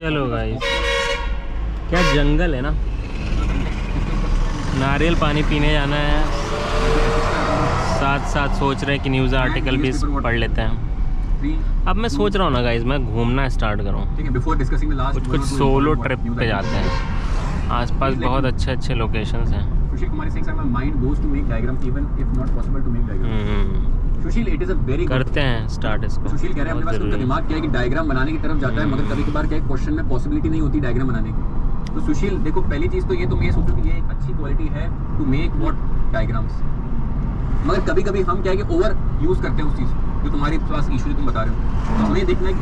चलो गाइस, क्या जंगल है ना। नारियल पानी पीने जाना है, साथ साथ सोच रहे हैं कि न्यूज़ आर्टिकल भी पढ़ लेते हैं। अब मैं सोच रहा हूँ ना गाइस, मैं घूमना स्टार्ट करूँ, कुछ सोलो ट्रिप पे जाते हैं। आसपास बहुत अच्छे अच्छे लोकेशंस हैं। Sushil Kumar Singh sir, my mind goes to make diagram even if not possible to make diagram. Sushil, it is a very करते हैं स्टार्ट इसको। सुशील कह रहे हैं अपने पास उनका दिमाग क्या है कि डायग्राम बनाने की तरफ जाता है, मगर कभी कभार क्या है क्वेश्चन में पॉसिबिलिटी नहीं होती डायग्राम बनाने की। तो सुशील देखो, पहली चीज तो ये तुम ये सोचो कि ये एक अच्छी क्वालिटी है टू मेक व्हाट डायग्राम्स, मगर कभी कभी हम क्या है कि ओवर यूज करते हैं उस चीज जो तुम्हारे पास इशू जो तुम बता रहे हो। तो हमें देखना है कि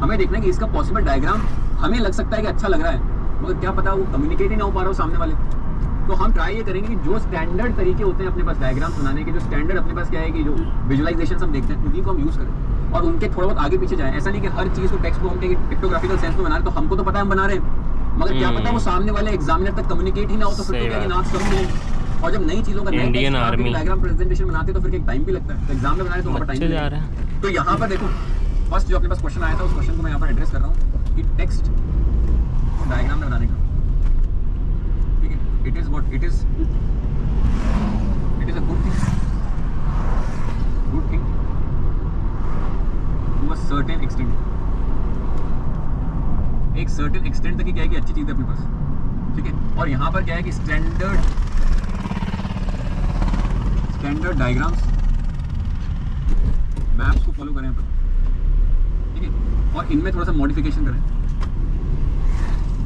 हमें देखना है कि इसका पॉसिबल डायग्राम हमें लग सकता है कि अच्छा लग रहा है, मगर क्या पता वो कम्युनिकेट ही ना हो पा रहा हो सामने वाले। तो हम ट्राई ये करेंगे कि जो स्टैंडर्ड तरीके होते हैं अपने पास डायग्राम बनाने के, जो स्टैंडर्ड अपने पास क्या है कि जो विजुअलाइजेशन हम देखते हैं उन्हीं को हम यूज करें और उनके थोड़ा बहुत आगे पीछे जाएं। ऐसा नहीं कि हर चीज को टेक्स्ट को हम पिक्टोग्राफिकल सेंस में बना रहे, तो हमको तो पता है हम बना रहे हैं, मगर क्या पता वो सामने वाले एग्जामिनर तक कम्युनिकेट ही ना हो, तो फिर तो क्या नाच कम मिले। और जब नई चीजों का इंडियन आर्मी डायग्राम प्रेजेंटेशन बनाते तो फिर एक टाइम भी लगता है, तो एग्जाम में बनाने तो वहाँ टाइम जा रहा है। तो यहाँ पर देखो, फर्स्ट जो अपने पास क्वेश्चन आया था उस क्वेश्चन को मैं यहाँ पर एड्रेस कर रहा हूँ कि टेक्स्ट डायग्राम में बनाने का, ठीक है, it is what it is a good thing to a certain extent, एक certain extent तक ही क्या है कि अच्छी चीज है अपने पास, ठीक है। और यहाँ पर क्या है कि स्टैंडर्ड डायग्राम्स मैप्स को फॉलो करें अपन, ठीक है, और इनमें थोड़ा सा मॉडिफिकेशन करें,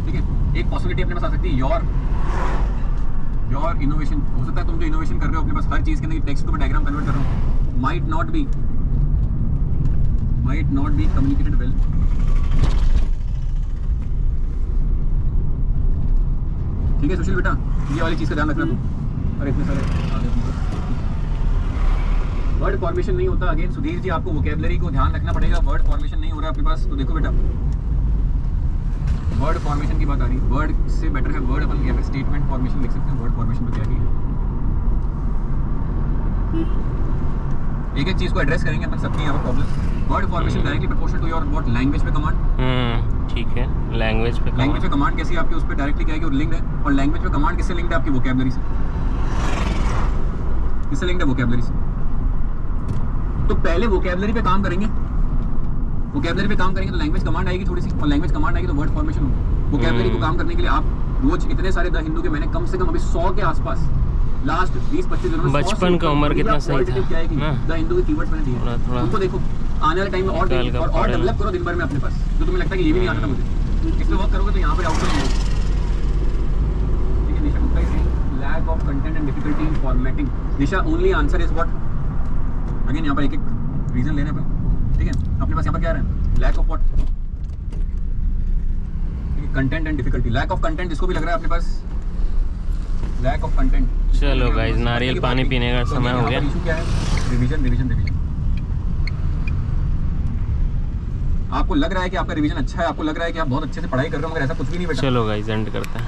ठीक है। एक पॉसिबिलिटी अपने पास आ सकती है योर इनोवेशन। हो सकता है तुम जो इनोवेशन कर रहे हो अपने पास हर चीज के अंदर टेक्स्ट को मैं डायग्राम कन्वर्ट कर रहा हूँ, might not be communicated well, ठीक है सुशील बेटा, ये वाली चीज का ध्यान रखना तुम। और इतने सारे वर्ड फॉर्मेशन नहीं होता। अगेन सुधीर जी, आपको वोकैबुलरी को ध्यान रखना पड़ेगा। वर्ड फॉर्मेशन नहीं हो रहा है अपने पास, तो देखो बेटा वर्ड फॉर्मेशन की बात आ रही है, वर्ड से बेटर है वर्ड अपन क्या स्टेटमेंट फॉर्मेशन लिख सकते हैं। वर्ड फॉर्मेशन तो क्या है, एक एक चीज को एड्रेस करेंगे अपन, सबकी यहाँ पर problem. Word formation directly proportional to your what language पे कमांड, ठीक है। लैंग्वेज पे कमांड कैसी आपकी उस पर डायरेक्टली क्या है कि लिंक्ड है, और लैंग्वेज पे कमांड किससे लिंक्ड है, आपकी वोकैबुलरी से। किससे लिंक्ड है, वोकैबुलरी से। तो पहले वोकैबुलरी पे काम करेंगे, वोकैबुलरी पे काम करेंगे तो लैंग्वेज कमांड आएगी थोड़ी सी, और लैंग्वेज कमांड आएगी तो वर्ड फॉर्मेशन होगा। वोकैबुलरी को काम करने के लिए आप रोज इतने सारे द हिंदू के मैंने कम से कम अभी 100 के आसपास लास्ट 20-25 दिनों में बचपन का उम्र कितना सही था द हिंदू के कीवर्ड्स मैंने दिए। उनको देखो आने वाले टाइम में और डेवलप करो दिन भर में अपने पास, जो तुम्हें लगता है कि ये भी नहीं आता था मुझे, इस पे वर्क करोगे तो यहाँ पे आउटकम होगा। ठीक है, Nisha Gupta is saying lack of content and difficulty in formatting. Nisha only answer is what, again यहाँ पर एक एक रीजन लेने पर, ठीक है। अपने पास यहाँ पर क्या आ रहा है, lack of what, content and difficulty. Lack of content जिसको भी लग रहा है अपने पास, लैक ऑफ कंटेंट। चलो गाइस, नारियल पानी पीने का समय हो गया। इशू क्या है, रिवीजन। आपको लग रहा है कि आपका रिवीजन अच्छा है, आपको लग रहा है कि आप बहुत अच्छे से पढ़ाई कर रहे हो, मगर ऐसा कुछ भी नहीं बेटा। चलो गाइस, एंड करते हैं।